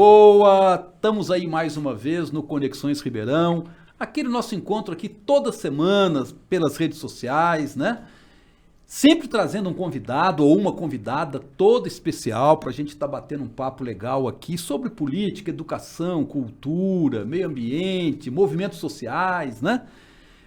boa? Estamos aí mais uma vez no Conexões Ribeirão, aquele nosso encontro aqui todas as semanas pelas redes sociais, né? Sempre trazendo um convidado ou uma convidada toda especial para a gente estar batendo um papo legal aqui sobre política, educação, cultura, meio ambiente, movimentos sociais, né?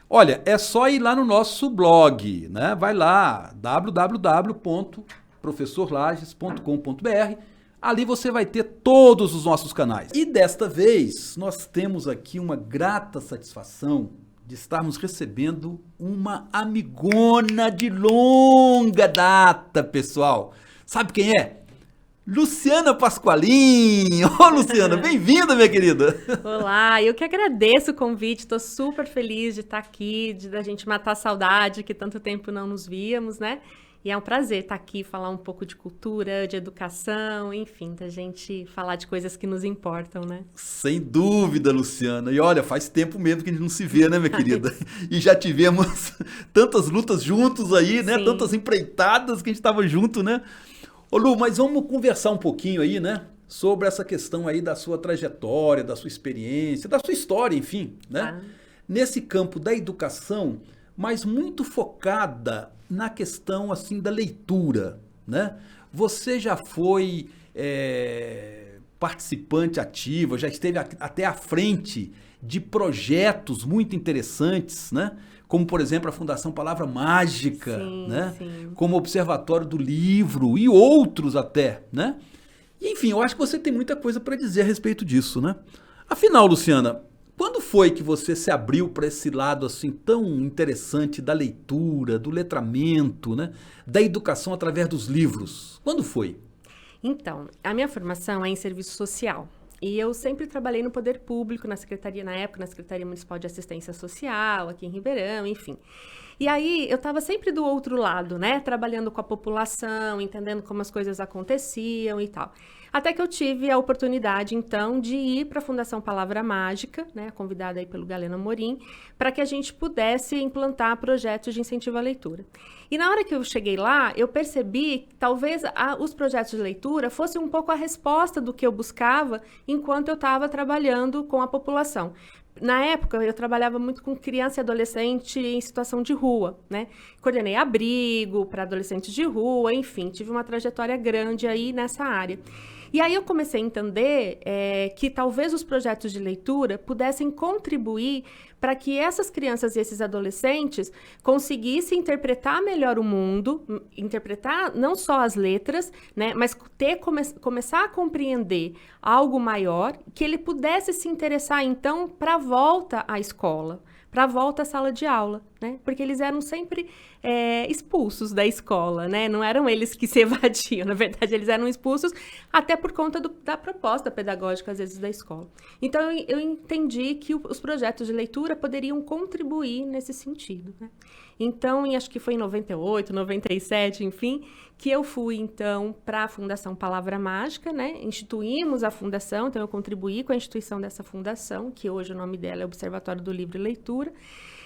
Olha, é só ir lá no nosso blog, né? Vai lá, www.professorlages.com.br. Ali você vai ter todos os nossos canais. E desta vez, nós temos aqui uma grata satisfação de estarmos recebendo uma amigona de longa data, pessoal. Sabe quem é? Luciana Pasqualin. Ô, Luciana, bem-vinda, minha querida. Olá, eu que agradeço o convite, estou super feliz de estar aqui, da gente matar a saudade, que tanto tempo não nos víamos, né? E é um prazer estar aqui, falar um pouco de cultura, de educação, enfim, da gente falar de coisas que nos importam, né? Sem dúvida, Luciana. E olha, faz tempo mesmo que a gente não se vê, né, minha querida? E já tivemos tantas lutas juntos aí, né? Sim. Tantas empreitadas que a gente estava junto, né? Ô Lu, mas vamos conversar um pouquinho aí, né? Sobre essa questão aí da sua trajetória, da sua experiência, da sua história, enfim, né? Nesse campo da educação, mas muito focada na questão assim da leitura, né? Você já foi participante ativa, já esteve até à frente de projetos muito interessantes, né? Como, por exemplo, a Fundação Palavra Mágica, sim, né? Sim. Como o Observatório do Livro e outros até, né? E, enfim, eu acho que você tem muita coisa para dizer a respeito disso, né? Afinal, Luciana, quando foi que você se abriu para esse lado assim tão interessante da leitura, do letramento, né? Da educação através dos livros? Quando foi? Então, a minha formação é em serviço social. E eu sempre trabalhei no poder público, na secretaria, na época, na Secretaria Municipal de Assistência Social, aqui em Ribeirão, enfim. E aí, eu estava sempre do outro lado, né? Trabalhando com a população, entendendo como as coisas aconteciam e tal. Até que eu tive a oportunidade, então, de ir para a Fundação Palavra Mágica, né? Convidada aí pelo Galeno Amorim, para que a gente pudesse implantar projetos de incentivo à leitura. E na hora que eu cheguei lá, eu percebi que talvez os projetos de leitura fossem um pouco a resposta do que eu buscava enquanto eu estava trabalhando com a população. Na época, eu trabalhava muito com criança e adolescente em situação de rua, né? Coordenei abrigo para adolescentes de rua, enfim, tive uma trajetória grande aí nessa área. E aí eu comecei a entender que talvez os projetos de leitura pudessem contribuir para que essas crianças e esses adolescentes conseguissem interpretar melhor o mundo, interpretar não só as letras, né, mas começar a compreender algo maior, que ele pudesse se interessar, então, para a volta à escola, para a volta à sala de aula, né? Porque eles eram sempre expulsos da escola, né? Não eram eles que se evadiam, na verdade, eles eram expulsos até por conta da proposta pedagógica, às vezes, da escola. Então, eu entendi que os projetos de leitura poderiam contribuir nesse sentido, né? Então, acho que foi em 98, 97, enfim, que eu fui, então, para a Fundação Palavra Mágica, né? Instituímos a fundação, então eu contribuí com a instituição dessa fundação, que hoje o nome dela é Observatório do Livro e Leitura.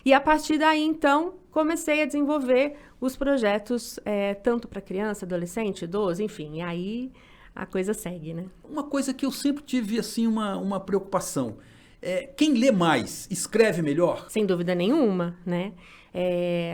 E a partir daí, então, comecei a desenvolver os projetos tanto para criança, adolescente, idoso, enfim, e aí a coisa segue, né? Uma coisa que eu sempre tive, assim, uma preocupação. Quem lê mais, escreve melhor? Sem dúvida nenhuma, né?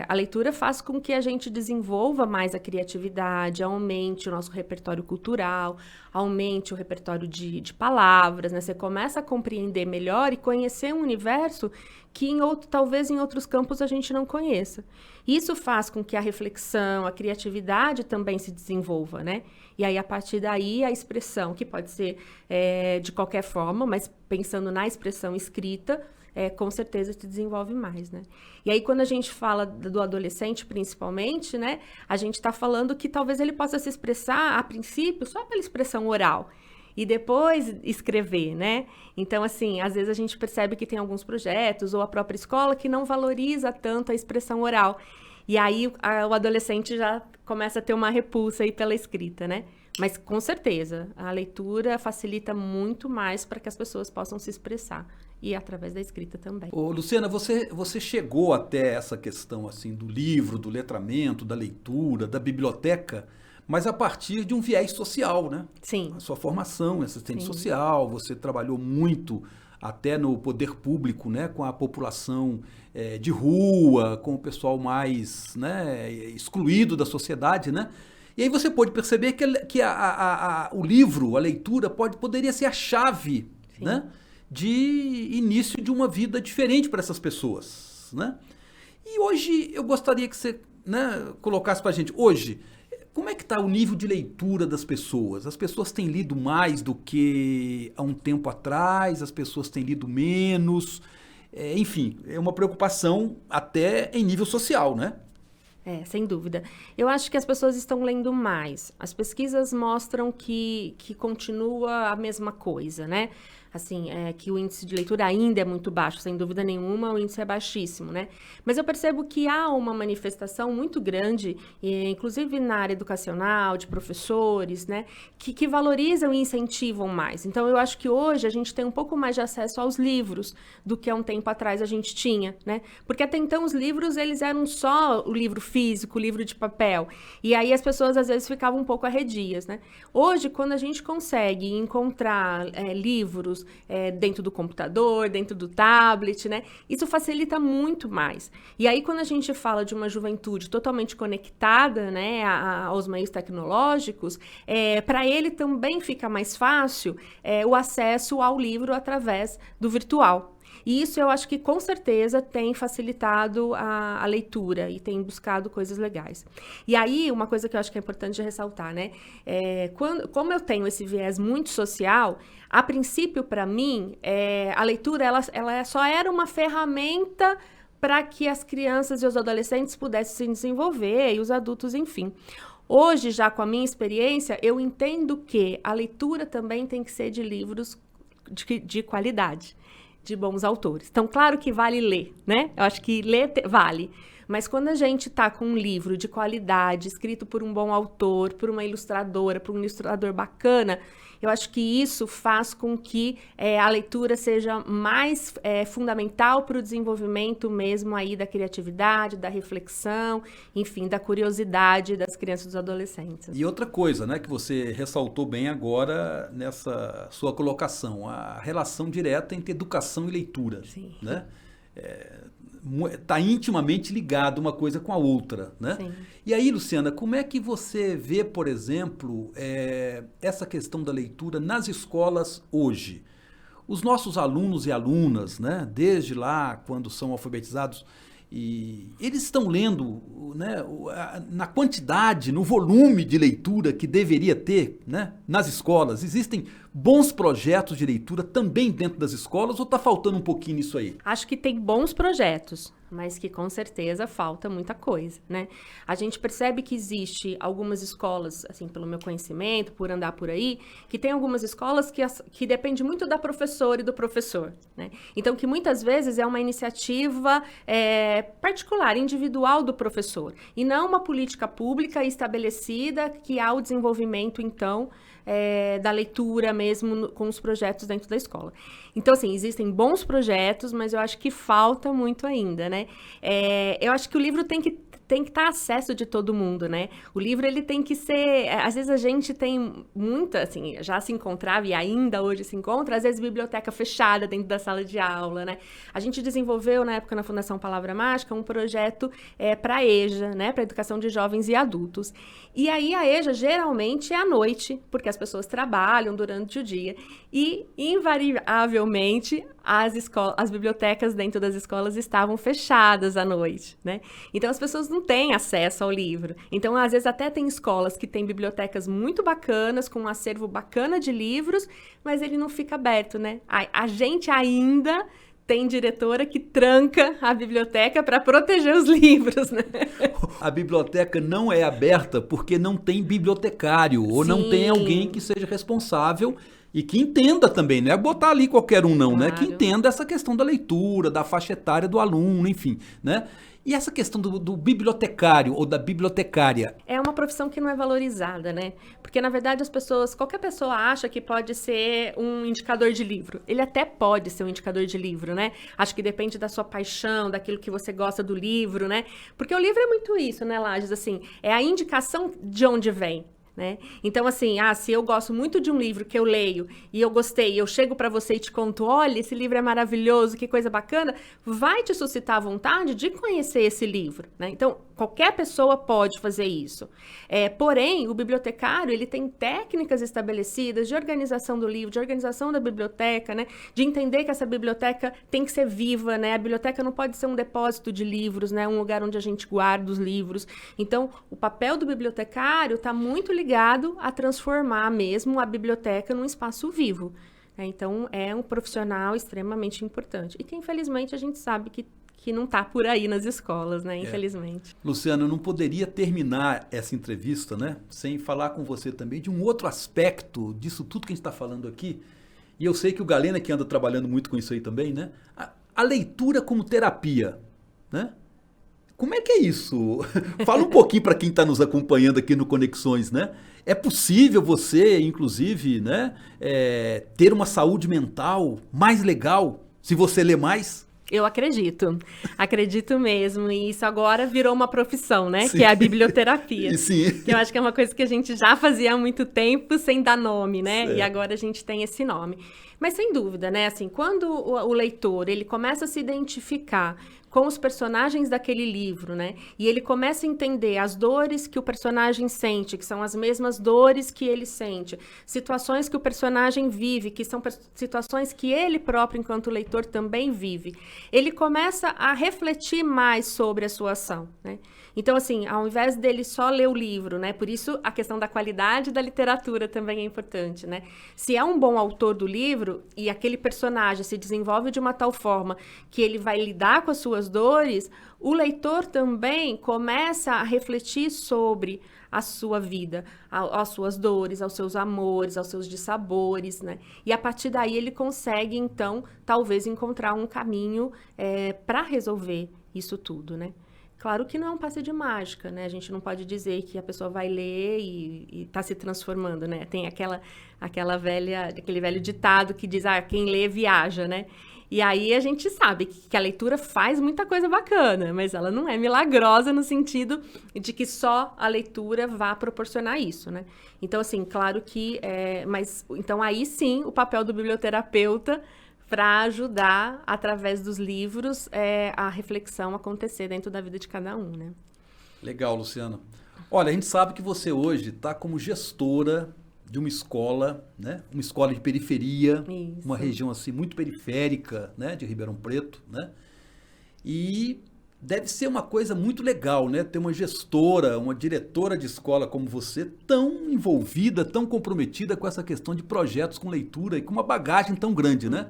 A leitura faz com que a gente desenvolva mais a criatividade, aumente o nosso repertório cultural, aumente o repertório de palavras, né? Você começa a compreender melhor e conhecer um universo que talvez em outros campos a gente não conheça. Isso faz com que a reflexão, a criatividade também se desenvolva, né? E aí, a partir daí, a expressão, que pode ser de qualquer forma, mas pensando na expressão escrita, com certeza se desenvolve mais, né? E aí, quando a gente fala do adolescente, principalmente, né? A gente está falando que talvez ele possa se expressar, a princípio, só pela expressão oral. E depois escrever, né? Então, assim, às vezes a gente percebe que tem alguns projetos ou a própria escola que não valoriza tanto a expressão oral. E aí o adolescente já começa a ter uma repulsa aí pela escrita, né? Mas, com certeza, a leitura facilita muito mais para que as pessoas possam se expressar. E através da escrita também. Ô, Luciana, você chegou até essa questão assim do livro, do letramento, da leitura, da biblioteca, mas a partir de um viés social, né? Sim. A sua formação, assistente Sim. social, você trabalhou muito até no poder público, né? Com a população de rua, com o pessoal mais, né, excluído da sociedade, né? E aí você pode perceber que o livro, a leitura, poderia ser a chave, né, de início de uma vida diferente para essas pessoas, né? E hoje eu gostaria que você, né, colocasse para a gente, hoje, como é que está o nível de leitura das pessoas? As pessoas têm lido mais do que há um tempo atrás? As pessoas têm lido menos? Enfim, é uma preocupação até em nível social, né? Sem dúvida. Eu acho que as pessoas estão lendo mais. As pesquisas mostram que continua a mesma coisa, né? Assim, que o índice de leitura ainda é muito baixo, sem dúvida nenhuma, o índice é baixíssimo, né? Mas eu percebo que há uma manifestação muito grande, inclusive na área educacional, de professores, né? Que valorizam e incentivam mais. Então, eu acho que hoje a gente tem um pouco mais de acesso aos livros do que há um tempo atrás a gente tinha, né? Porque até então os livros, eles eram só o livro físico, o livro de papel. E aí as pessoas, às vezes, ficavam um pouco arredias, né? Hoje, quando a gente consegue encontrar livros dentro do computador, dentro do tablet, né? Isso facilita muito mais. E aí, quando a gente fala de uma juventude totalmente conectada, né, aos meios tecnológicos, para ele também fica mais fácil o acesso ao livro através do virtual. E isso eu acho que com certeza tem facilitado a leitura e tem buscado coisas legais. E aí, uma coisa que eu acho que é importante ressaltar, né? Como eu tenho esse viés muito social, a princípio, para mim, a leitura ela só era uma ferramenta para que as crianças e os adolescentes pudessem se desenvolver, e os adultos, enfim. Hoje, já com a minha experiência, eu entendo que a leitura também tem que ser de livros de qualidade, de bons autores. Então, claro que vale ler, né? Eu acho que ler vale. Mas quando a gente está com um livro de qualidade, escrito por um bom autor, por uma ilustradora, por um ilustrador bacana, eu acho que isso faz com que a leitura seja mais fundamental para o desenvolvimento mesmo aí da criatividade, da reflexão, enfim, da curiosidade das crianças e dos adolescentes. E outra coisa, né, que você ressaltou bem agora nessa sua colocação, a relação direta entre educação e leitura. Sim. Né? Está intimamente ligado uma coisa com a outra, né? Sim. E aí, Luciana, como é que você vê, por exemplo, essa questão da leitura nas escolas hoje? Os nossos alunos e alunas, né, desde lá, quando são alfabetizados, e eles estão lendo, né, na quantidade, no volume de leitura que deveria ter, né, nas escolas. Existem bons projetos de leitura também dentro das escolas ou está faltando um pouquinho nisso aí? Acho que tem bons projetos, mas que com certeza falta muita coisa, né? A gente percebe que existe algumas escolas, assim, pelo meu conhecimento, por andar por aí, que tem algumas escolas que depende muito da professora e do professor, né? Então, que muitas vezes é uma iniciativa particular, individual do professor, e não uma política pública estabelecida que há o desenvolvimento, então, da leitura mesmo com os projetos dentro da escola. Então, assim, existem bons projetos, mas eu acho que falta muito ainda, né? Eu acho que o livro tem que estar acesso de todo mundo, né? O livro, ele tem que ser... Às vezes a gente tem muita, assim, já se encontrava e ainda hoje se encontra, às vezes biblioteca fechada dentro da sala de aula, né? A gente desenvolveu, na época, na Fundação Palavra Mágica, um projeto para a EJA, né? Para a educação de jovens e adultos. E aí a EJA, geralmente, é à noite, porque as pessoas trabalham durante o dia. E, invariavelmente, as bibliotecas dentro das escolas estavam fechadas à noite, né? Então, as pessoas não têm acesso ao livro. Então, às vezes, até tem escolas que têm bibliotecas muito bacanas, com um acervo bacana de livros, mas ele não fica aberto, né? A gente ainda tem diretora que tranca a biblioteca para proteger os livros, né? A biblioteca não é aberta porque não tem bibliotecário, ou não tem alguém que seja responsável e que entenda também, não é botar ali qualquer um não, Claro. né? Que entenda essa questão da leitura, da faixa etária do aluno, enfim, né? E essa questão do bibliotecário ou da bibliotecária? É uma profissão que não é valorizada, né? Porque, na verdade, qualquer pessoa acha que pode ser um indicador de livro. Ele até pode ser um indicador de livro, né? Acho que depende da sua paixão, daquilo que você gosta do livro, né? Porque o livro é muito isso, né, Lages? Assim, é a indicação de onde vem. Né? Então, assim, se eu gosto muito de um livro que eu leio e eu gostei, eu chego para você e te conto, olha, esse livro é maravilhoso, que coisa bacana, vai te suscitar a vontade de conhecer esse livro, né? Então, qualquer pessoa pode fazer isso. Porém, o bibliotecário, ele tem técnicas estabelecidas de organização do livro, de organização da biblioteca, né? De entender que essa biblioteca tem que ser viva, né? A biblioteca não pode ser um depósito de livros, né? Um lugar onde a gente guarda os livros. Então, o papel do bibliotecário está muito ligado a transformar mesmo a biblioteca num espaço vivo. Então, é um profissional extremamente importante. E que, infelizmente, a gente sabe que não está por aí nas escolas, né? Infelizmente. Luciana, eu não poderia terminar essa entrevista, né? Sem falar com você também de um outro aspecto disso tudo que a gente está falando aqui. E eu sei que o Galena, que anda trabalhando muito com isso aí também, né? A leitura como terapia, né? Como é que é isso? Fala um pouquinho para quem está nos acompanhando aqui no Conexões, né? É possível você, inclusive, né, ter uma saúde mental mais legal se você ler mais? Eu acredito mesmo, e isso agora virou uma profissão, né, que é a biblioterapia, Sim. que eu acho que é uma coisa que a gente já fazia há muito tempo sem dar nome, né, certo. E agora a gente tem esse nome. Mas sem dúvida, né, assim, quando o leitor, ele começa a se identificar com os personagens daquele livro, né? E ele começa a entender as dores que o personagem sente, que são as mesmas dores que ele sente, situações que o personagem vive, que são situações que ele próprio, enquanto leitor, também vive. Ele começa a refletir mais sobre a sua ação, né? Então, assim, ao invés dele só ler o livro, né? Por isso, a questão da qualidade da literatura também é importante, né? Se é um bom autor do livro e aquele personagem se desenvolve de uma tal forma que ele vai lidar com as suas dores, o leitor também começa a refletir sobre a sua vida, as suas dores, aos seus amores, aos seus dissabores, né? E a partir daí ele consegue, então, talvez encontrar um caminho para resolver isso tudo, né? Claro que não é um passe de mágica, né? A gente não pode dizer que a pessoa vai ler e está se transformando, né? Tem aquele velho ditado que diz, quem lê viaja, né? E aí a gente sabe que a leitura faz muita coisa bacana, mas ela não é milagrosa no sentido de que só a leitura vá proporcionar isso, né? Então, assim, claro que... então, aí sim, o papel do biblioterapeuta para ajudar, através dos livros, a reflexão acontecer dentro da vida de cada um, né? Legal, Luciana. Olha, a gente sabe que você hoje está como gestora de uma escola, né? Uma escola de periferia, Isso. Uma região assim muito periférica, né? De Ribeirão Preto, né? E deve ser uma coisa muito legal, né? Ter uma gestora, uma diretora de escola como você, tão envolvida, tão comprometida com essa questão de projetos com leitura e com uma bagagem tão grande, né?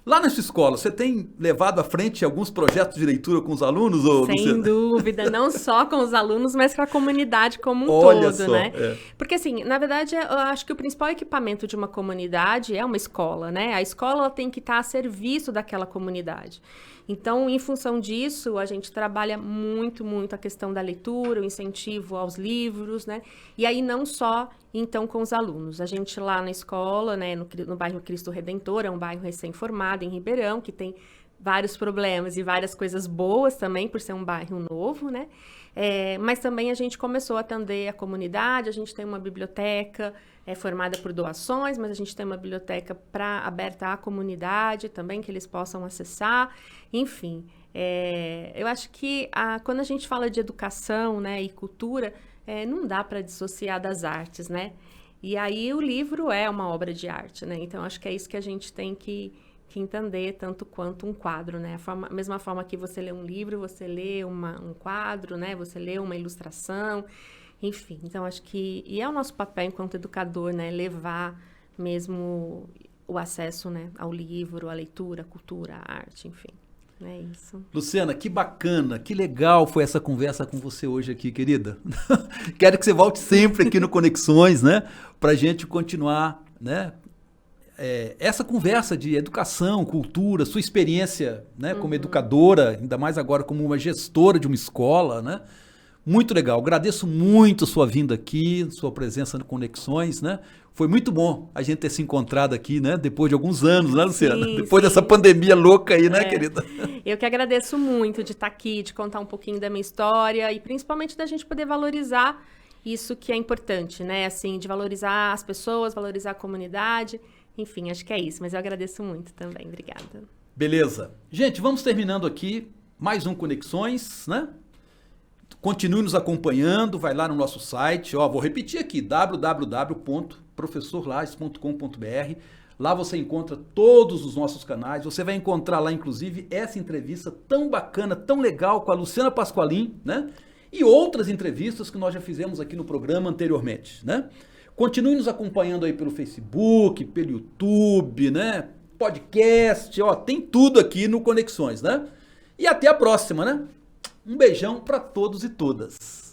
Lá na sua escola, você tem levado à frente alguns projetos de leitura com os alunos? Sem dúvida, não só com os alunos, mas com a comunidade como um Olha todo, só, né? Porque, assim, na verdade, eu acho que o principal equipamento de uma comunidade é uma escola, né? A escola ela tem que estar a serviço daquela comunidade. Então, em função disso, a gente trabalha muito, muito a questão da leitura, o incentivo aos livros, né? E aí, não só, então, com os alunos. A gente lá na escola, né, no bairro Cristo Redentor, é um bairro recém-formado em Ribeirão, que tem vários problemas e várias coisas boas também, por ser um bairro novo, né? Mas também a gente começou a atender a comunidade, a gente tem uma biblioteca formada por doações, mas a gente tem uma biblioteca aberta à comunidade também, que eles possam acessar, enfim. Eu acho que quando a gente fala de educação, né, e cultura, não dá para dissociar das artes, né? E aí o livro é uma obra de arte, né? Então acho que é isso que a gente tem que entender, tanto quanto um quadro, né? A mesma forma que você lê um livro, você lê um quadro, né? Você lê uma ilustração, enfim. Então, acho que... E é o nosso papel enquanto educador, né? Levar mesmo o acesso, né? Ao livro, à leitura, à cultura, à arte, enfim. É isso. Luciana, que bacana, que legal foi essa conversa com você hoje aqui, querida. Quero que você volte sempre aqui no Conexões, né? Pra gente continuar, né? Essa conversa de educação, cultura, sua experiência, né, como educadora, ainda mais agora como uma gestora de uma escola, né? Muito legal. Agradeço muito a sua vinda aqui, sua presença no Conexões, né? Foi muito bom a gente ter se encontrado aqui, né? Depois de alguns anos, né, Luciana? Sim, depois sim. dessa pandemia louca aí, né, querida? Eu que agradeço muito de estar aqui, de contar um pouquinho da minha história e principalmente da gente poder valorizar isso que é importante, né? Assim, de valorizar as pessoas, valorizar a comunidade. Enfim, acho que é isso. Mas eu agradeço muito também. Obrigada. Beleza. Gente, vamos terminando aqui mais um Conexões, né? Continue nos acompanhando, vai lá no nosso site, ó, vou repetir aqui, www.professorlages.com.br. Lá você encontra todos os nossos canais, você vai encontrar lá, inclusive, essa entrevista tão bacana, tão legal com a Luciana Pasqualin, né? E outras entrevistas que nós já fizemos aqui no programa anteriormente, né? Continue nos acompanhando aí pelo Facebook, pelo YouTube, né? Podcast, ó, tem tudo aqui no Conexões, né? E até a próxima, né? Um beijão para todos e todas.